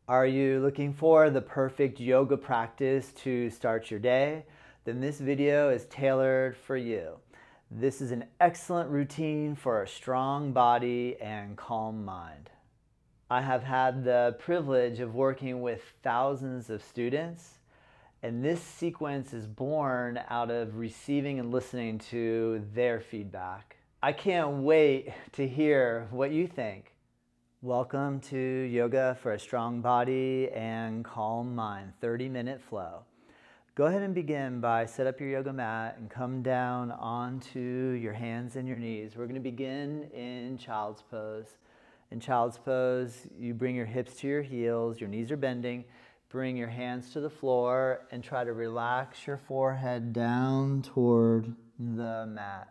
Are you looking for the perfect yoga practice to start your day? Then this video is tailored for you. This is an excellent routine for a strong body and calm mind. I have had the privilege of working with thousands of students, and this sequence is born out of receiving and listening to their feedback. I can't wait to hear what you think. Welcome to Yoga for a Strong Body and Calm Mind, 30-minute flow. Go ahead and begin by set up your yoga mat and come down onto your hands and your knees. We're going to begin in Child's Pose. In Child's Pose, you bring your hips to your heels, your knees are bending, bring your hands to the floor and try to relax your forehead down toward the mat.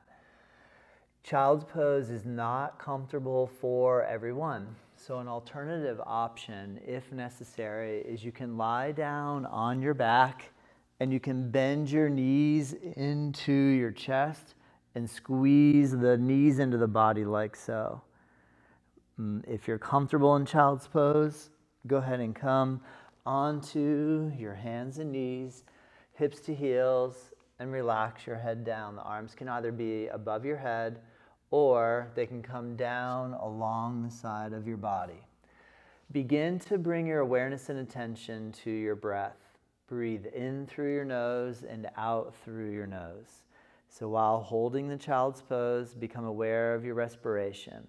Child's pose is not comfortable for everyone. So an alternative option, if necessary, is you can lie down on your back and you can bend your knees into your chest and squeeze the knees into the body like so. If you're comfortable in child's pose, go ahead and come onto your hands and knees, hips to heels, and relax your head down. The arms can either be above your head or they can come down along the side of your body. Begin to bring your awareness and attention to your breath. Breathe in through your nose and out through your nose. So while holding the child's pose, become aware of your respiration.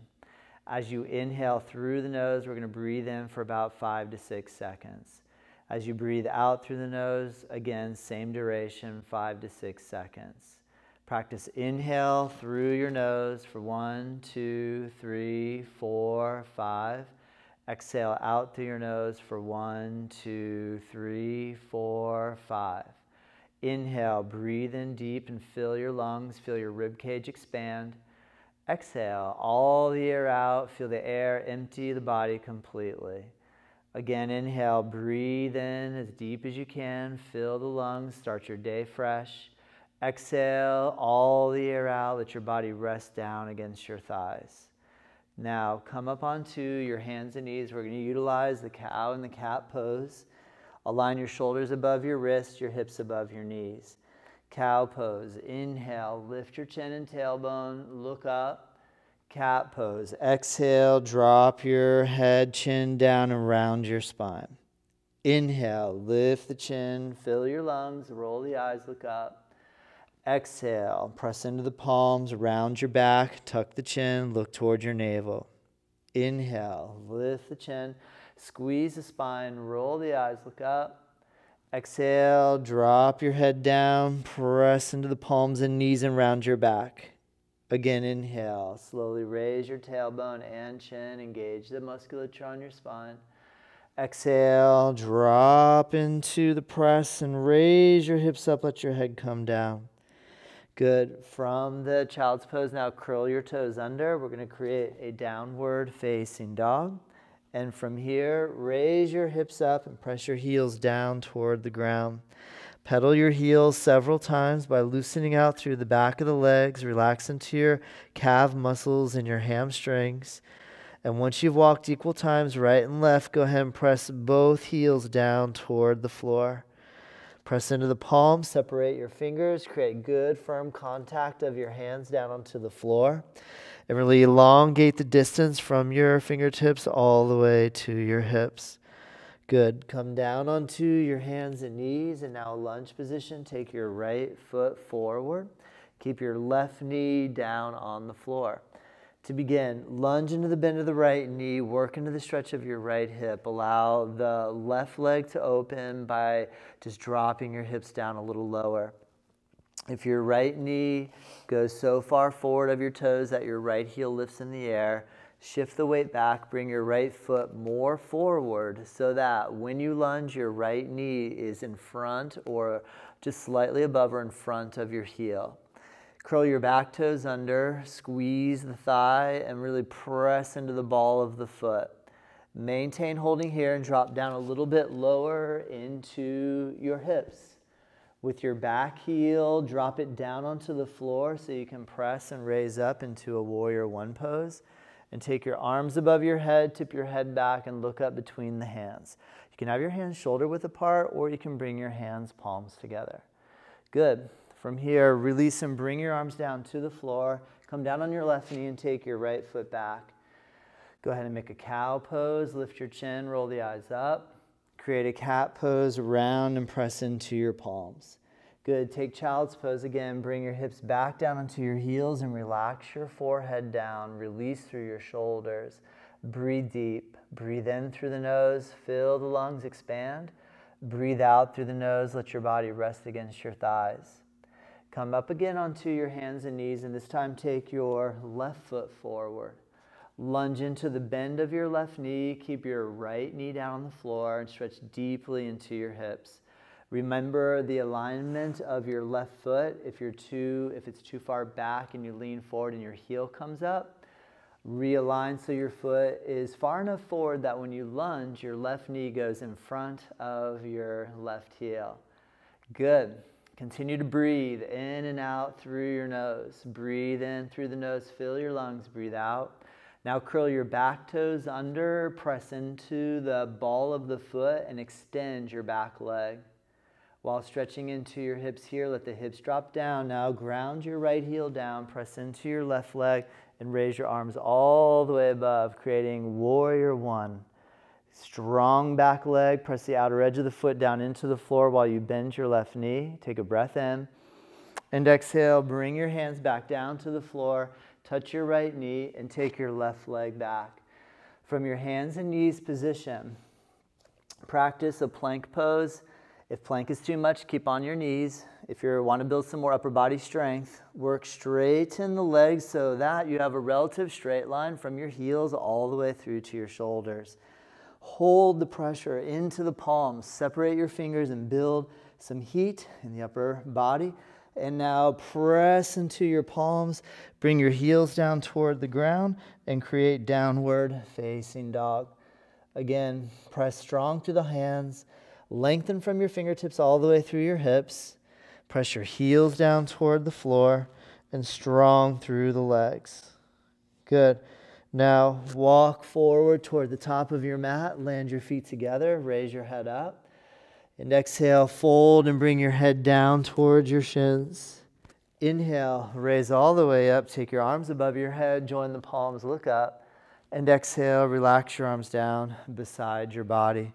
As you inhale through the nose, we're going to breathe in for about 5 to 6 seconds. As you breathe out through the nose, again, same duration, 5 to 6 seconds. Practice inhale through your nose for 1, 2, 3, 4, 5. Exhale out through your nose for 1, 2, 3, 4, 5. Inhale, breathe in deep and fill your lungs, feel your rib cage expand. Exhale all the air out, feel the air empty the body completely. Again, inhale, breathe in as deep as you can, fill the lungs, start your day fresh. Exhale all the air out, let your body rest down against your thighs. Now come up onto your hands and knees. We're going to utilize the cow and the cat pose. Align your shoulders above your wrists, your hips above your knees. Cow pose, inhale, lift your chin and tailbone, look up. Cat pose, exhale, drop your head, chin down and round your spine. Inhale, lift the chin, fill your lungs, roll the eyes, look up. Exhale, press into the palms, round your back, tuck the chin, look toward your navel. Inhale, lift the chin, squeeze the spine, roll the eyes, look up. Exhale, drop your head down, press into the palms and knees and round your back. Again, inhale, slowly raise your tailbone and chin, engage the musculature on your spine. Exhale, drop into the press and raise your hips up, let your head come down. Good. From the child's pose, now curl your toes under. We're going to create a downward facing dog. And from here, raise your hips up and press your heels down toward the ground. Pedal your heels several times by loosening out through the back of the legs. Relax into your calf muscles and your hamstrings. And once you've walked equal times right and left, go ahead and press both heels down toward the floor. Press into the palms, separate your fingers, create good firm contact of your hands down onto the floor. And really elongate the distance from your fingertips all the way to your hips. Good. Come down onto your hands and knees and now lunge position. Take your right foot forward. Keep your left knee down on the floor. To begin, lunge into the bend of the right knee, work into the stretch of your right hip. Allow the left leg to open by just dropping your hips down a little lower. If your right knee goes so far forward of your toes that your right heel lifts in the air, shift the weight back, bring your right foot more forward so that when you lunge, your right knee is in front or just slightly above or in front of your heel. Curl your back toes under, squeeze the thigh, and really press into the ball of the foot. Maintain holding here and drop down a little bit lower into your hips. With your back heel, drop it down onto the floor so you can press and raise up into a warrior one pose. And take your arms above your head, tip your head back, and look up between the hands. You can have your hands shoulder width apart, or you can bring your hands palms together. Good. From here, release and bring your arms down to the floor. Come down on your left knee and take your right foot back. Go ahead and make a cow pose. Lift your chin, roll the eyes up. Create a cat pose, round and press into your palms. Good. Take child's pose again. Bring your hips back down onto your heels and relax your forehead down. Release through your shoulders. Breathe deep. Breathe in through the nose. Feel the lungs expand. Breathe out through the nose. Let your body rest against your thighs. Come up again onto your hands and knees, and this time take your left foot forward. Lunge into the bend of your left knee. Keep your right knee down on the floor and stretch deeply into your hips. Remember the alignment of your left foot. If it's too far back and you lean forward and your heel comes up, realign so your foot is far enough forward that when you lunge, your left knee goes in front of your left heel. Good. Continue to breathe in and out through your nose. Breathe in through the nose, fill your lungs, breathe out. Now curl your back toes under, press into the ball of the foot and extend your back leg. While stretching into your hips here, let the hips drop down. Now ground your right heel down, press into your left leg, and raise your arms all the way above, creating warrior one. Strong back leg, press the outer edge of the foot down into the floor while you bend your left knee. Take a breath in. And exhale, bring your hands back down to the floor, touch your right knee, and take your left leg back. From your hands and knees position, practice a plank pose. If plank is too much, keep on your knees. If you want to build some more upper body strength, work straighten the legs so that you have a relative straight line from your heels all the way through to your shoulders. Hold the pressure into the palms. Separate your fingers and build some heat in the upper body. And now press into your palms. Bring your heels down toward the ground and create downward facing dog. Again, press strong through the hands. Lengthen from your fingertips all the way through your hips. Press your heels down toward the floor and strong through the legs. Good. Now walk forward toward the top of your mat. Land your feet together. Raise your head up. And exhale, fold and bring your head down towards your shins. Inhale, raise all the way up. Take your arms above your head. Join the palms. Look up. And exhale, relax your arms down beside your body.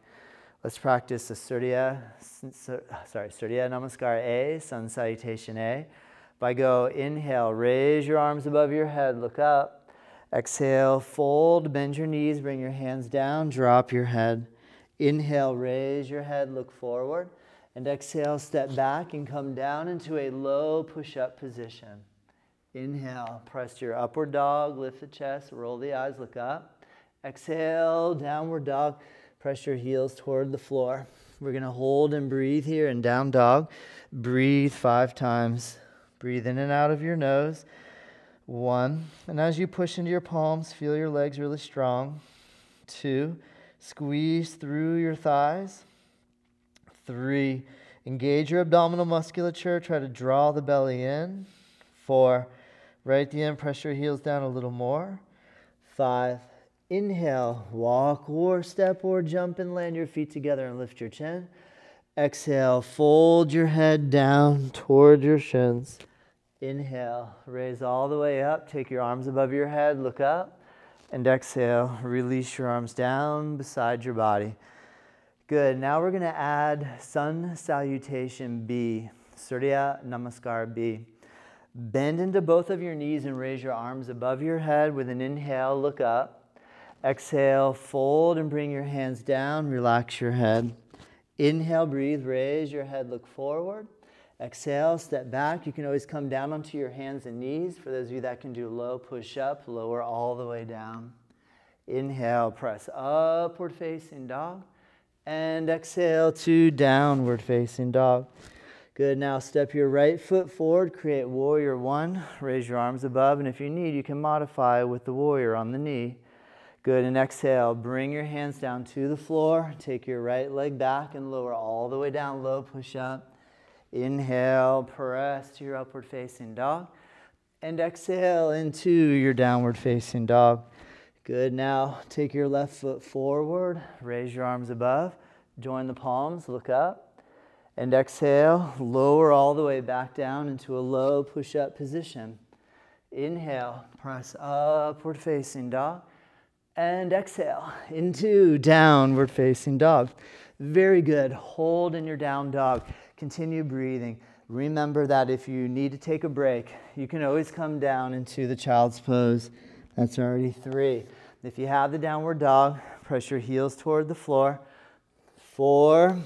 Let's practice a Surya Namaskar A, Sun Salutation A. If I go, inhale, raise your arms above your head, look up. Exhale, fold, bend your knees, bring your hands down, drop your head. Inhale, raise your head, look forward. And exhale, step back and come down into a low push-up position. Inhale, press your upward dog, lift the chest, roll the eyes, look up. Exhale, downward dog. Press your heels toward the floor. We're going to hold and breathe here in down dog. Breathe 5 times. Breathe in and out of your nose. 1. And as you push into your palms, feel your legs really strong. 2. Squeeze through your thighs. 3. Engage your abdominal musculature. Try to draw the belly in. 4. Right at the end, press your heels down a little more. 5. Inhale, walk or step or jump and land your feet together and lift your chin. Exhale, fold your head down toward your shins. Inhale, raise all the way up. Take your arms above your head, look up. And exhale, release your arms down beside your body. Good. Now we're going to add Sun Salutation B, Surya Namaskar B. Bend into both of your knees and raise your arms above your head with an inhale, look up. Exhale, fold and bring your hands down, relax your head. Inhale, breathe, raise your head, look forward. Exhale, step back. You can always come down onto your hands and knees. For those of you that can do low push-up, lower all the way down. Inhale, press upward facing dog. And exhale to downward facing dog. Good. Now step your right foot forward, create warrior one. Raise your arms above, and if you need, you can modify with the warrior on the knee. Good, and exhale, bring your hands down to the floor. Take your right leg back and lower all the way down, low push up. Inhale, press to your upward facing dog. And exhale into your downward facing dog. Good. Now take your left foot forward, raise your arms above, join the palms, look up, and exhale, lower all the way back down into a low push-up position. Inhale, press upward facing dog, and exhale into downward facing dog. Very good. Hold in your down dog. Continue breathing. Remember that if you need to take a break, you can always come down into the child's pose. That's already 3. If you have the downward dog, press your heels toward the floor. 4.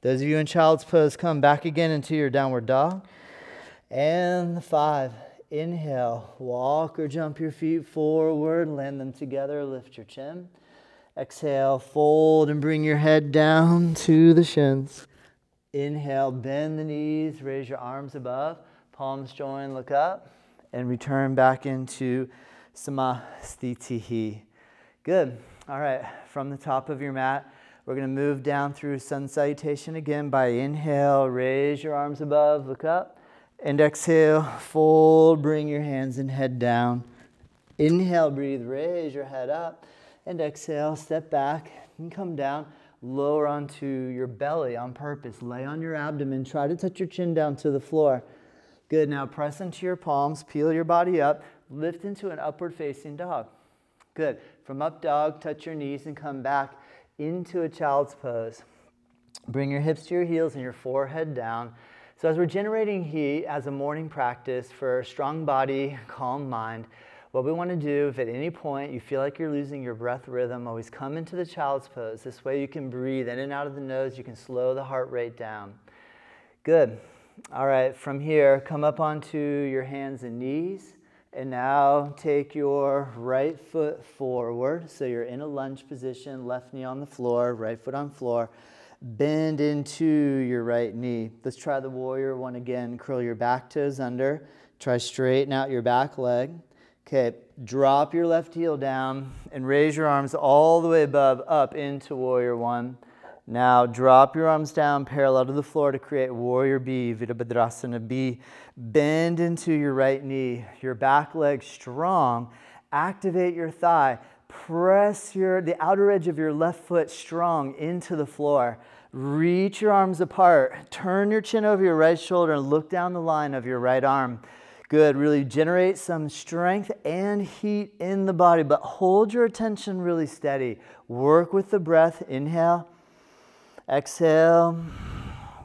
Those of you in child's pose, come back again into your downward dog. And 5. Inhale, walk or jump your feet forward, land them together, lift your chin. Exhale, fold and bring your head down to the shins. Inhale, bend the knees, raise your arms above, palms join, look up, and return back into Samasthiti. Good. All right, from the top of your mat, we're going to move down through sun salutation again by inhale, raise your arms above, look up. And exhale, fold, bring your hands and head down. Inhale, breathe, raise your head up. And exhale, step back and come down. Lower onto your belly on purpose. Lay on your abdomen. Try to touch your chin down to the floor. Good. Now press into your palms. Peel your body up. Lift into an upward facing dog. Good. From up dog, touch your knees and come back into a child's pose. Bring your hips to your heels and your forehead down. So as we're generating heat as a morning practice for a strong body, calm mind, what we want to do, if at any point you feel like you're losing your breath rhythm, always come into the child's pose. This way you can breathe in and out of the nose. You can slow the heart rate down. Good. All right, from here, come up onto your hands and knees. And now take your right foot forward. So you're in a lunge position, left knee on the floor, right foot on floor. Bend into your right knee. Let's try the warrior one again. Curl your back toes under. Try straighten out your back leg. Okay, drop your left heel down and raise your arms all the way above, up into warrior one. Now drop your arms down parallel to the floor to create warrior B, Virabhadrasana B. Bend into your right knee, your back leg strong. Activate your thigh. Press the outer edge of your left foot strong into the floor. Reach your arms apart. Turn your chin over your right shoulder and look down the line of your right arm. Good. Really generate some strength and heat in the body, but hold your attention really steady. Work with the breath. Inhale. Exhale.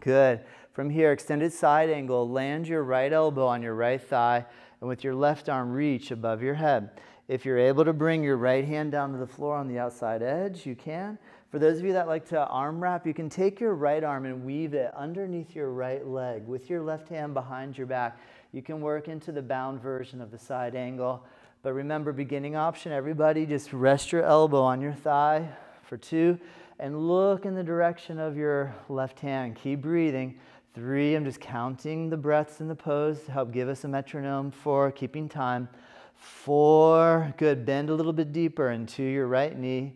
Good. From here, extended side angle. Land your right elbow on your right thigh, and with your left arm, reach above your head. If you're able to bring your right hand down to the floor on the outside edge, you can. For those of you that like to arm wrap, you can take your right arm and weave it underneath your right leg with your left hand behind your back. You can work into the bound version of the side angle. But remember, beginning option, everybody, just rest your elbow on your thigh for 2 and look in the direction of your left hand. Keep breathing. 3, I'm just counting the breaths in the pose to help give us a metronome for keeping time. 4, good, bend a little bit deeper into your right knee.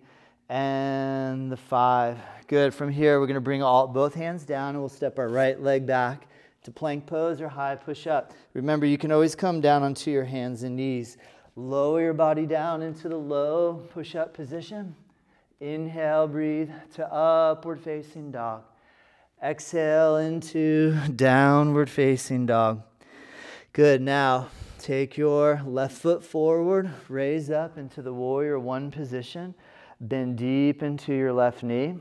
And the 5, good. From here, we're going to bring both hands down and we'll step our right leg back to plank pose or high push up. Remember, you can always come down onto your hands and knees. Lower your body down into the low push up position. Inhale, breathe to upward facing dog. Exhale into downward facing dog. Good. Now, take your left foot forward, raise up into the warrior one position. Bend deep into your left knee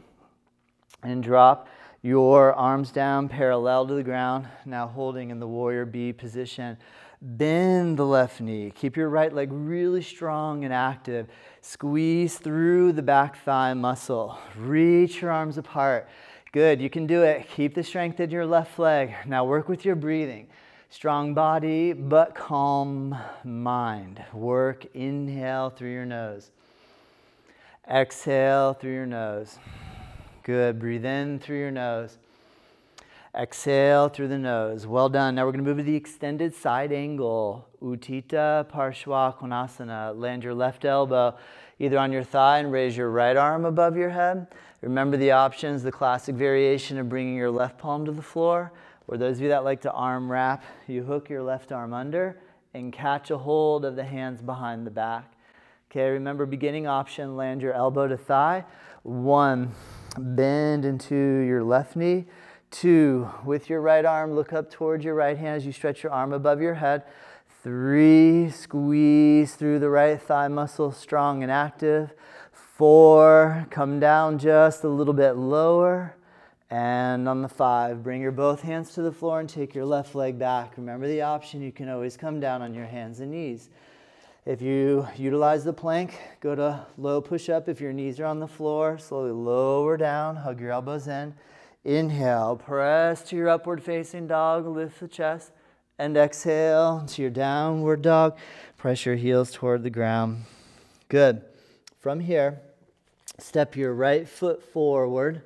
and drop your arms down parallel to the ground. Now holding in the warrior B position. Bend the left knee. Keep your right leg really strong and active. Squeeze through the back thigh muscle. Reach your arms apart. Good, you can do it. Keep the strength in your left leg. Now work with your breathing. Strong body, but calm mind. Work, inhale through your nose. Exhale through your nose. Good. Breathe in through your nose. Exhale through the nose. Well done. Now we're going to move to the extended side angle. Uttita Parshva Konasana. Land your left elbow either on your thigh and raise your right arm above your head. Remember the options, the classic variation of bringing your left palm to the floor. Or those of you that like to arm wrap, you hook your left arm under and catch a hold of the hands behind the back. Okay, remember beginning option, land your elbow to thigh. 1, bend into your left knee. 2, with your right arm, look up towards your right hand as you stretch your arm above your head. 3, squeeze through the right thigh muscle, strong and active. 4, come down just a little bit lower. And on the 5, bring your both hands to the floor and take your left leg back. Remember the option, you can always come down on your hands and knees. If you utilize the plank, go to low push-up. If your knees are on the floor, slowly lower down, hug your elbows in. Inhale, press to your upward facing dog, lift the chest. And exhale to your downward dog. Press your heels toward the ground. Good. From here, step your right foot forward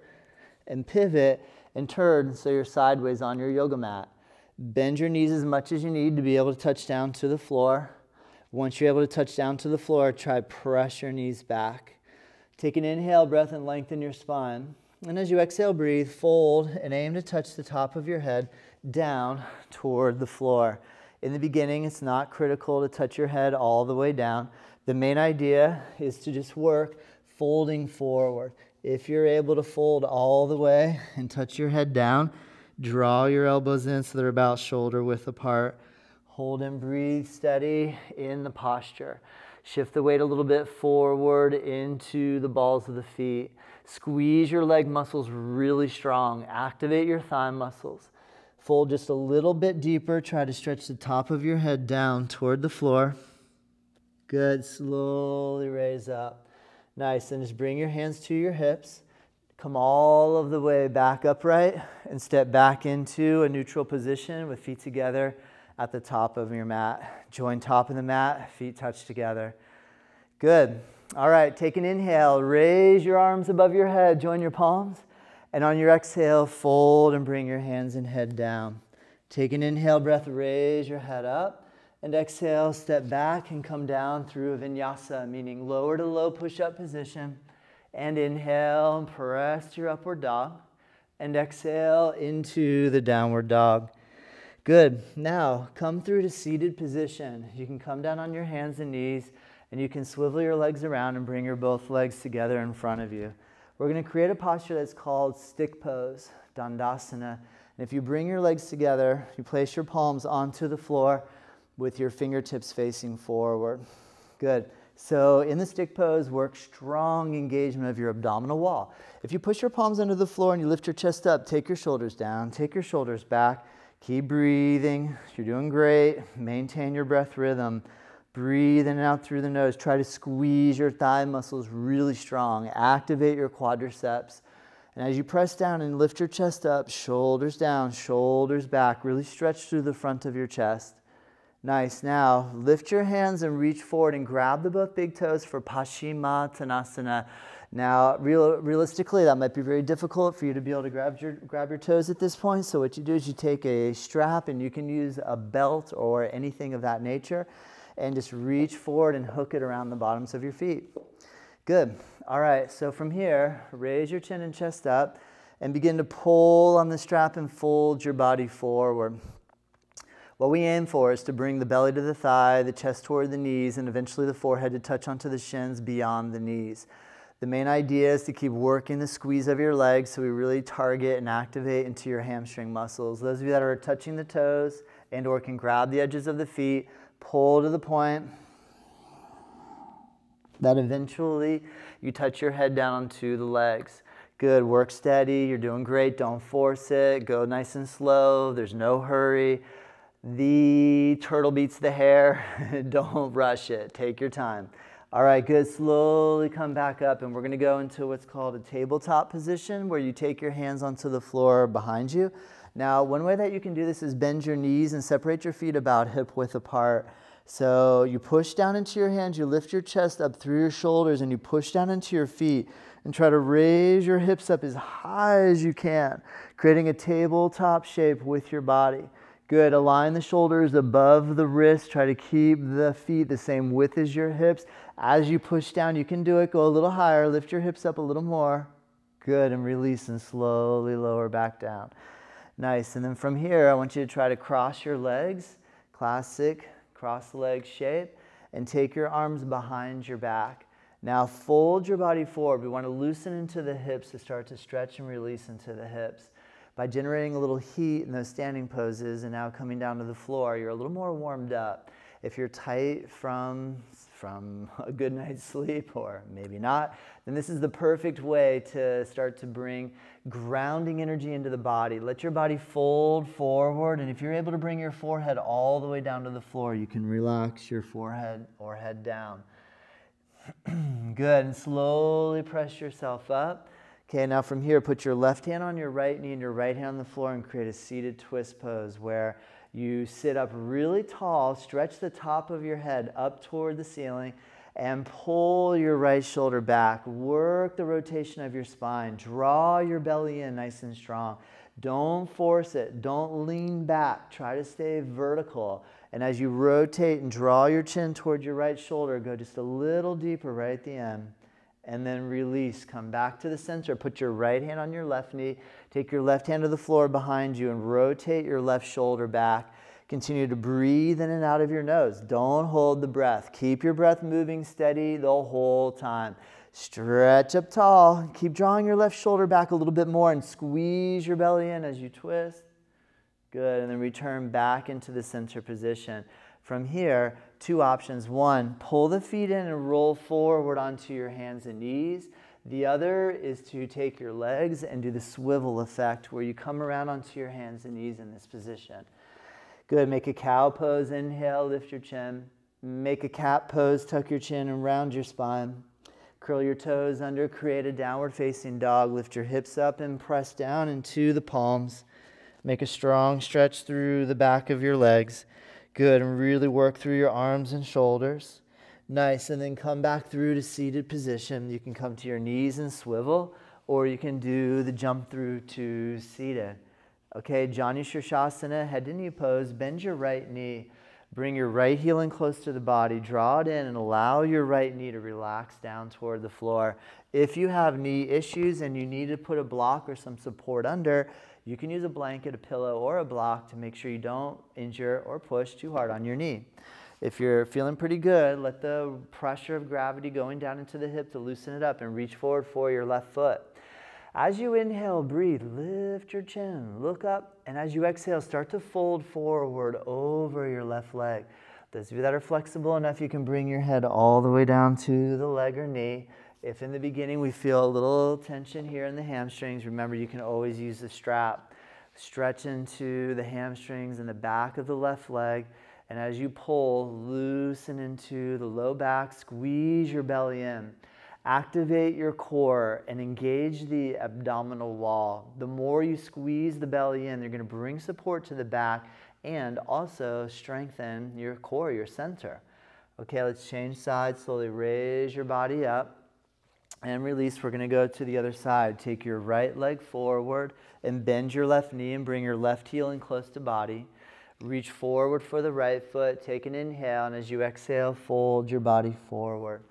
and pivot and turn so you're sideways on your yoga mat. Bend your knees as much as you need to be able to touch down to the floor. Once you're able to touch down to the floor, try press your knees back. Take an inhale breath and lengthen your spine. And as you exhale, breathe, fold, and aim to touch the top of your head down toward the floor. In the beginning, it's not critical to touch your head all the way down. The main idea is to just work folding forward. If you're able to fold all the way and touch your head down, draw your elbows in so they're about shoulder width apart. Hold and breathe steady in the posture. Shift the weight a little bit forward into the balls of the feet. Squeeze your leg muscles really strong. Activate your thigh muscles. Fold just a little bit deeper. Try to stretch the top of your head down toward the floor. Good. Slowly raise up. Nice. And just bring your hands to your hips. Come all of the way back upright and step back into a neutral position with feet together at the top of your mat. Join top of the mat, feet touch together. Good. All right, take an inhale. Raise your arms above your head. Join your palms. And on your exhale, fold and bring your hands and head down. Take an inhale breath, raise your head up. And exhale, step back and come down through a vinyasa, meaning lower to low push-up position. And inhale, press to your upward dog. And exhale into the downward dog. Good. Now, come through to seated position. You can come down on your hands and knees, and you can swivel your legs around and bring your both legs together in front of you. We're going to create a posture that's called stick pose, Dandasana. And if you bring your legs together, you place your palms onto the floor with your fingertips facing forward. Good. So in the stick pose, work strong engagement of your abdominal wall. If you push your palms under the floor and you lift your chest up, take your shoulders down, take your shoulders back. Keep breathing. You're doing great. Maintain your breath rhythm. Breathe in and out through the nose. Try to squeeze your thigh muscles really strong. Activate your quadriceps. And as you press down and lift your chest up, shoulders down, shoulders back. Really stretch through the front of your chest. Nice. Now, lift your hands and reach forward and grab the both big toes for Paschimottanasana. Now, realistically, that might be very difficult for you to be able to grab your toes at this point. So what you do is you take a strap, and you can use a belt or anything of that nature, and just reach forward and hook it around the bottoms of your feet. Good. All right. So from here, raise your chin and chest up and begin to pull on the strap and fold your body forward. What we aim for is to bring the belly to the thigh, the chest toward the knees, and eventually the forehead to touch onto the shins beyond the knees. The main idea is to keep working the squeeze of your legs so we really target and activate into your hamstring muscles. Those of you that are touching the toes and or can grab the edges of the feet, pull to the point that eventually you touch your head down onto the legs. Good, work steady, you're doing great, don't force it, go nice and slow, there's no hurry. The turtle beats the hare, don't rush it, take your time. All right, good. Slowly come back up, and we're going to go into what's called a tabletop position, where you take your hands onto the floor behind you. Now, one way that you can do this is bend your knees and separate your feet about hip width apart. So you push down into your hands, you lift your chest up through your shoulders, and you push down into your feet and try to raise your hips up as high as you can, creating a tabletop shape with your body. Good. Align the shoulders above the wrists. Try to keep the feet the same width as your hips. As you push down, you can do it. Go a little higher. Lift your hips up a little more. Good. And release and slowly lower back down. Nice. And then from here, I want you to try to cross your legs. Classic cross leg shape. and take your arms behind your back. Now fold your body forward. We want to loosen into the hips to start to stretch and release into the hips. By generating a little heat in those standing poses and now coming down to the floor, you're a little more warmed up. If you're tight from a good night's sleep, or maybe not, then this is the perfect way to start to bring grounding energy into the body. Let your body fold forward, and if you're able to bring your forehead all the way down to the floor, you can relax your forehead or head down. Good, and slowly press yourself up. Okay, now from here, put your left hand on your right knee and your right hand on the floor and create a seated twist pose where you sit up really tall, stretch the top of your head up toward the ceiling, and pull your right shoulder back. Work the rotation of your spine. Draw your belly in nice and strong. Don't force it. Don't lean back. Try to stay vertical. And as you rotate and draw your chin toward your right shoulder, go just a little deeper right at the end. And then release. Come back to the center. Put your right hand on your left knee. Take your left hand to the floor behind you and rotate your left shoulder back. Continue to breathe in and out of your nose. Don't hold the breath. Keep your breath moving steady the whole time. Stretch up tall. Keep drawing your left shoulder back a little bit more and squeeze your belly in as you twist. Good. And then return back into the center position. From here, two options. One, pull the feet in and roll forward onto your hands and knees. The other is to take your legs and do the swivel effect where you come around onto your hands and knees in this position. Good. Make a cow pose. Inhale, lift your chin. Make a cat pose. Tuck your chin and round your spine. Curl your toes under. Create a downward facing dog. Lift your hips up and press down into the palms. Make a strong stretch through the back of your legs. Good. And really work through your arms and shoulders. Nice. And then come back through to seated position. You can come to your knees and swivel, or you can do the jump through to seated. Okay, Janu Shirshasana, head to knee pose. Bend your right knee. Bring your right heel in close to the body. Draw it in and allow your right knee to relax down toward the floor. If you have knee issues and you need to put a block or some support under, you can use a blanket, a pillow, or a block to make sure you don't injure or push too hard on your knee. If you're feeling pretty good, let the pressure of gravity going down into the hip to loosen it up and reach forward for your left foot. As you inhale, breathe, lift your chin, look up, and as you exhale, start to fold forward over your left leg. Those of you that are flexible enough, you can bring your head all the way down to the leg or knee. If in the beginning we feel a little tension here in the hamstrings, remember you can always use the strap. Stretch into the hamstrings and the back of the left leg, and as you pull, loosen into the low back, squeeze your belly in. Activate your core and engage the abdominal wall. The more you squeeze the belly in, you're going to bring support to the back and also strengthen your core, your center. Okay, let's change sides. Slowly raise your body up and release. We're going to go to the other side. Take your right leg forward and bend your left knee and bring your left heel in close to body. Reach forward for the right foot. Take an inhale, and as you exhale, fold your body forward.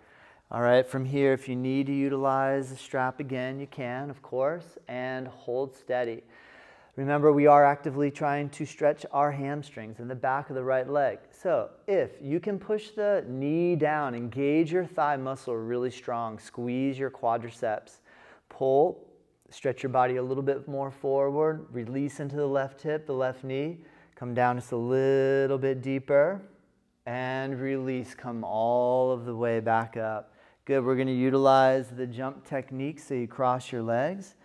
All right, from here, if you need to utilize the strap again, you can, of course, and hold steady. Remember, we are actively trying to stretch our hamstrings in the back of the right leg. So if you can push the knee down, engage your thigh muscle really strong, squeeze your quadriceps, pull, stretch your body a little bit more forward, release into the left hip, the left knee, come down just a little bit deeper, and release, come all of the way back up. Good, we're going to utilize the jump technique, so you cross your legs,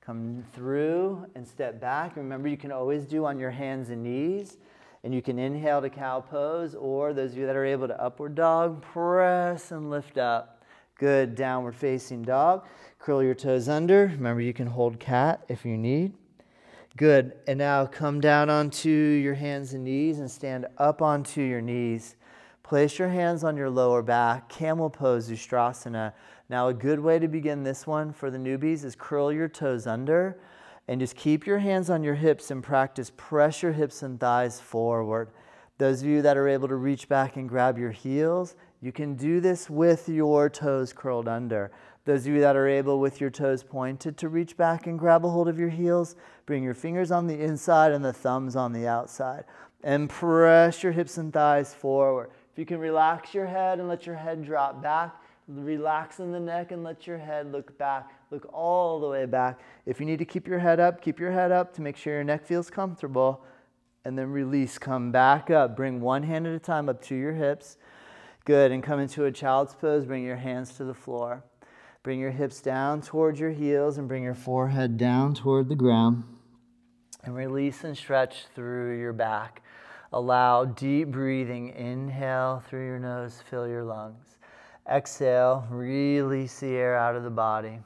come through and step back. Remember, you can always do on your hands and knees, and you can inhale to cow pose, or those of you that are able to upward dog, press and lift up. Good, downward facing dog. Curl your toes under. Remember, you can hold cat if you need. Good, and now come down onto your hands and knees and stand up onto your knees. Place your hands on your lower back, camel pose, Ustrasana. Now a good way to begin this one for the newbies is curl your toes under and just keep your hands on your hips and practice press your hips and thighs forward. Those of you that are able to reach back and grab your heels, you can do this with your toes curled under. Those of you that are able with your toes pointed to reach back and grab a hold of your heels, bring your fingers on the inside and the thumbs on the outside and press your hips and thighs forward. If you can relax your head and let your head drop back, relax in the neck and let your head look back. Look all the way back. If you need to keep your head up to make sure your neck feels comfortable. And then release, come back up. Bring one hand at a time up to your hips. Good, and come into a child's pose. Bring your hands to the floor. Bring your hips down toward your heels and bring your forehead down toward the ground. And release and stretch through your back. Allow deep breathing. Inhale through your nose, fill your lungs. Exhale, release the air out of the body.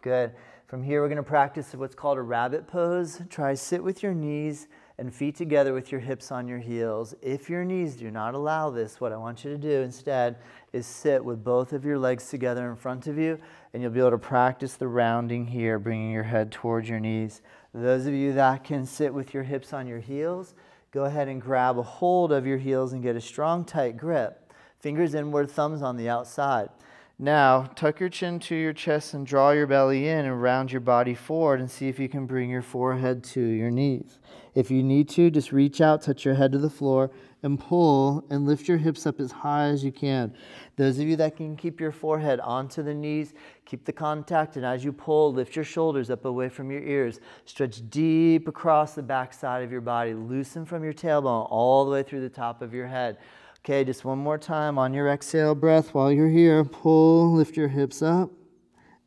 Good. From here, we're going to practice what's called a rabbit pose. Try sit with your knees and feet together with your hips on your heels. If your knees do not allow this, what I want you to do instead is sit with both of your legs together in front of you, and you'll be able to practice the rounding here, bringing your head towards your knees. Those of you that can sit with your hips on your heels, go ahead and grab a hold of your heels and get a strong, tight grip. Fingers inward, thumbs on the outside. Now, tuck your chin to your chest and draw your belly in and round your body forward and see if you can bring your forehead to your knees. If you need to, just reach out, touch your head to the floor, and pull and lift your hips up as high as you can. Those of you that can keep your forehead onto the knees, keep the contact, and as you pull, lift your shoulders up away from your ears. Stretch deep across the back side of your body. Loosen from your tailbone all the way through the top of your head. Okay, just one more time on your exhale breath while you're here. Pull, lift your hips up,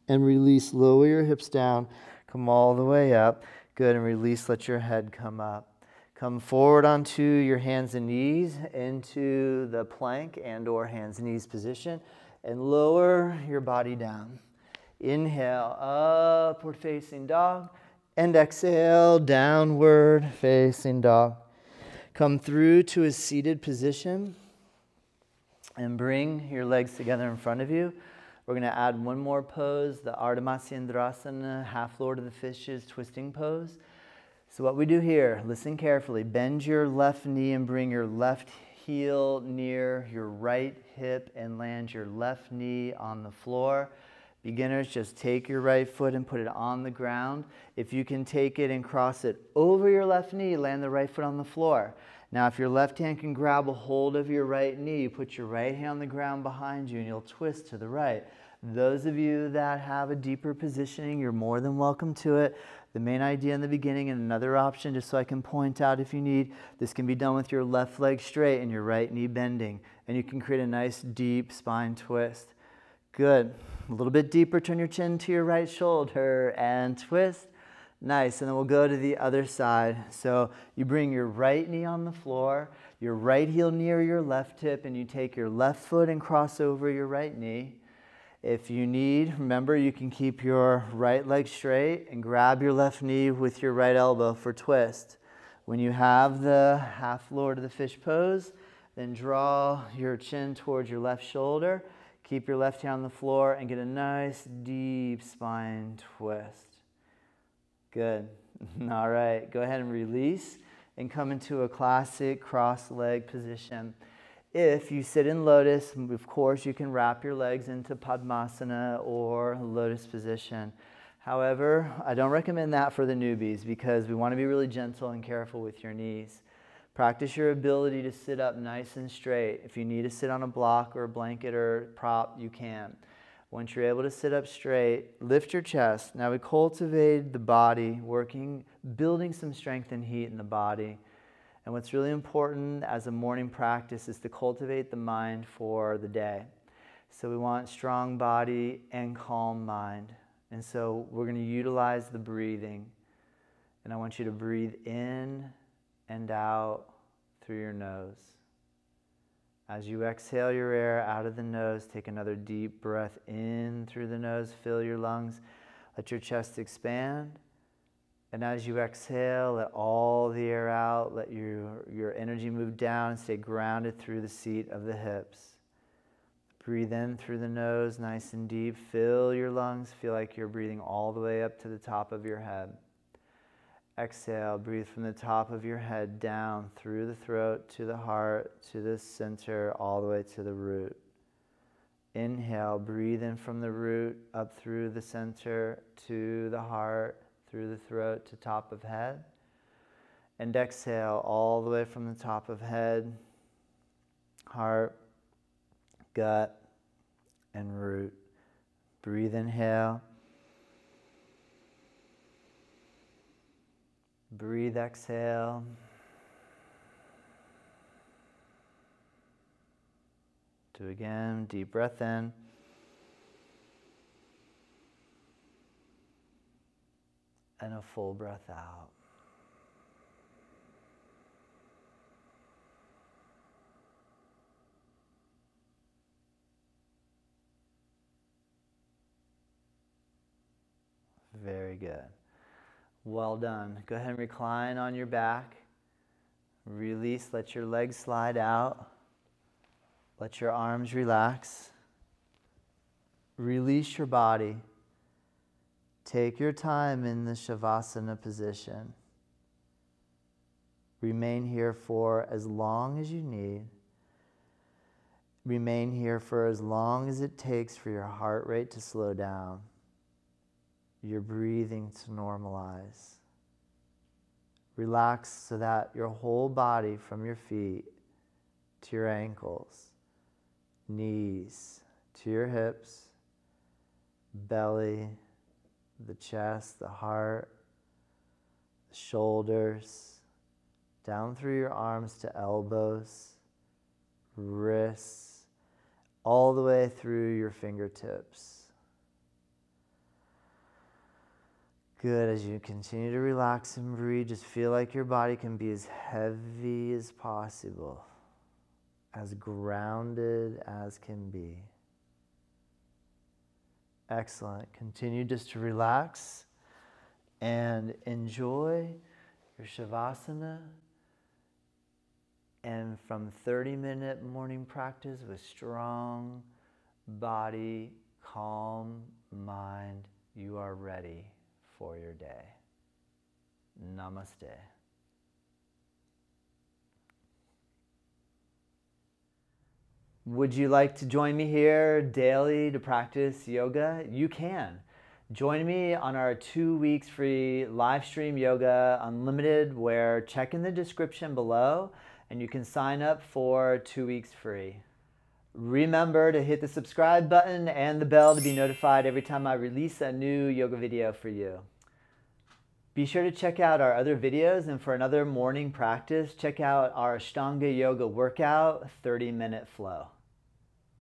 and release. Lower your hips down. Come all the way up. Good, and release. Let your head come up. Come forward onto your hands and knees into the plank and or hands and knees position, and lower your body down. Inhale, upward facing dog, and exhale, downward facing dog. Come through to a seated position and bring your legs together in front of you. We're going to add one more pose, the Ardha Matsyendrasana, half Lord of the Fishes twisting pose. So what we do here, listen carefully, bend your left knee and bring your left heel near your right hip and land your left knee on the floor. Beginners, just take your right foot and put it on the ground. If you can take it and cross it over your left knee, land the right foot on the floor. Now, if your left hand can grab a hold of your right knee, you put your right hand on the ground behind you and you'll twist to the right. Those of you that have a deeper positioning, you're more than welcome to it. The main idea in the beginning, and another option, just so I can point out if you need, this can be done with your left leg straight and your right knee bending. And you can create a nice deep spine twist. Good. A little bit deeper, turn your chin to your right shoulder and twist. Nice, and then we'll go to the other side. So you bring your right knee on the floor, your right heel near your left hip, and you take your left foot and cross over your right knee. If you need, remember, you can keep your right leg straight and grab your left knee with your right elbow for twist. When you have the half Lord of the Fish pose, then draw your chin towards your left shoulder, keep your left hand on the floor, and get a nice deep spine twist. Good. All right, go ahead and release and come into a classic cross-leg position. If you sit in lotus, of course, you can wrap your legs into Padmasana or lotus position. However, I don't recommend that for the newbies because we want to be really gentle and careful with your knees. Practice your ability to sit up nice and straight. If you need to sit on a block or a blanket or prop, you can. Once you're able to sit up straight, lift your chest. Now we cultivate the body, building some strength and heat in the body. And what's really important as a morning practice is to cultivate the mind for the day. So we want strong body and calm mind. And so we're going to utilize the breathing. And I want you to breathe in and out through your nose. As you exhale your air out of the nose, take another deep breath in through the nose, fill your lungs, let your chest expand. And as you exhale, let all the air out, let your energy move down and stay grounded through the seat of the hips. Breathe in through the nose, nice and deep, fill your lungs, feel like you're breathing all the way up to the top of your head. Exhale, breathe from the top of your head down through the throat to the heart, to the center, all the way to the root. Inhale, breathe in from the root, up through the center, to the heart, through the throat, to top of head. And exhale all the way from the top of head heart, gut, and root. Breathe, inhale. Breathe, exhale. Do again, deep breath in. And a full breath out. Very good. Well done. Go ahead and recline on your back. Release, let your legs slide out. Let your arms relax. Release your body. Take your time in the Shavasana position. Remain here for as long as you need. Remain here for as long as it takes for your heart rate to slow down, your breathing to normalize. Relax so that your whole body, from your feet to your ankles, knees to your hips, belly, the chest, the heart, the shoulders, down through your arms to elbows, wrists, all the way through your fingertips. Good. As you continue to relax and breathe, just feel like your body can be as heavy as possible, as grounded as can be. Excellent. Continue just to relax and enjoy your Shavasana. And from 30-minute morning practice with strong body, calm mind, you are ready for your day. Namaste. Would you like to join me here daily to practice yoga? You can. Join me on our 2 weeks free live stream yoga unlimited, where check in the description below and you can sign up for 2 weeks free. Remember to hit the subscribe button and the bell to be notified every time I release a new yoga video for you. Be sure to check out our other videos, and for another morning practice, check out our Ashtanga Yoga workout 30-minute flow.